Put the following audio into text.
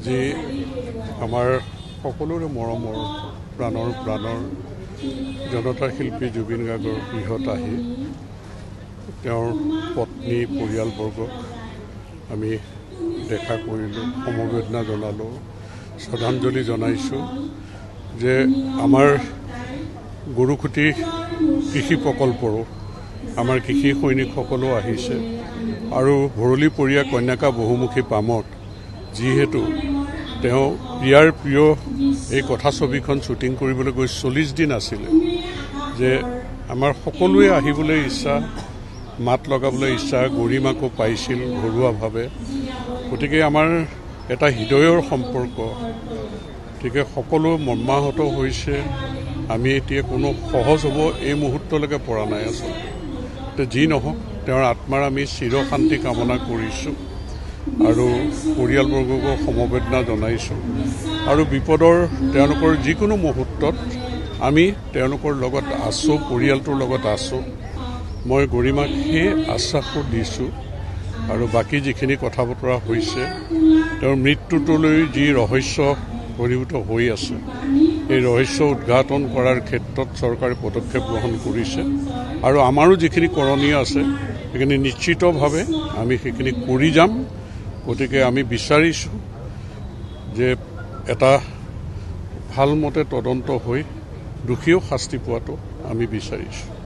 যি আমাৰ সকলোৰে মৰমৰ প্ৰাণৰ জনতা শিল্পী জুবিন গাৰ্গৰ গৃহত আহি তেওঁৰ পত্নী পৰিয়ালবৰ্গক আমি দেখা কৰিলোঁ, সমবেদনা জনালোঁ, শ্ৰদ্ধাঞ্জলি জনাইছোঁ যে আমাৰ গৰুখুটি কৃষি প্ৰকল্পৰো আমাৰ কৃষি সৈনিকসকলো আহিছে আৰু ভৰলীপৰীয়া কন্যাকা বহুমুখী পামত যিহেতু তেওঁ প্ৰিয় এই কথাছবিখন শ্বুটিং কৰিবলৈ গৈ 40 দিন আছিলে যে আমাৰ সকলোৱে আহিবলৈ ইচ্ছা, মাত লগাবলৈ ইচ্ছা, গৰিমাকো পাইছিল ঘৰুৱাভাৱে। গতিকে আমাৰ এটা হৃদয়ৰ সম্পৰ্ক, গতিকে সকলো মৰ্মাহত হৈছে। আমি এতিয়া কোনো সহজ হ'ব এই মুহূৰ্তলৈকে পৰা নাই আচলতে। যি নহওক তেওঁৰ আত্মাৰ আমি চিৰশান্তি কামনা কৰিছোঁ আৰু পৰিয়ালবৰ্গকো সমবেদনা জনাইছোঁ আৰু বিপদৰ তেওঁলোকৰ যিকোনো মুহূৰ্তত আমি তেওঁলোকৰ লগত আছোঁ, পৰিয়ালটোৰ লগত আছোঁ। মই গৰিমাক সেই আশ্বাসটো দিছোঁ আৰু বাকী যিখিনি কথা বতৰা হৈছে তেওঁৰ মৃত্যুটোলৈ যি ৰহস্য ঘনীভূত হৈ আছে এই ৰহস্য উদ্ঘাটন কৰাৰ ক্ষেত্ৰত চৰকাৰে পদক্ষেপ গ্ৰহণ কৰিছে আৰু আমাৰো যিখিনি কৰণীয় আছে সেইখিনি নিশ্চিতভাৱে আমি সেইখিনি কৰি যাম। গতিকে আমি বিচাৰিছোঁ যে এটা ভালমতে তদন্ত হৈ দোষীও শাস্তি পোৱাটো আমি বিচাৰিছোঁ।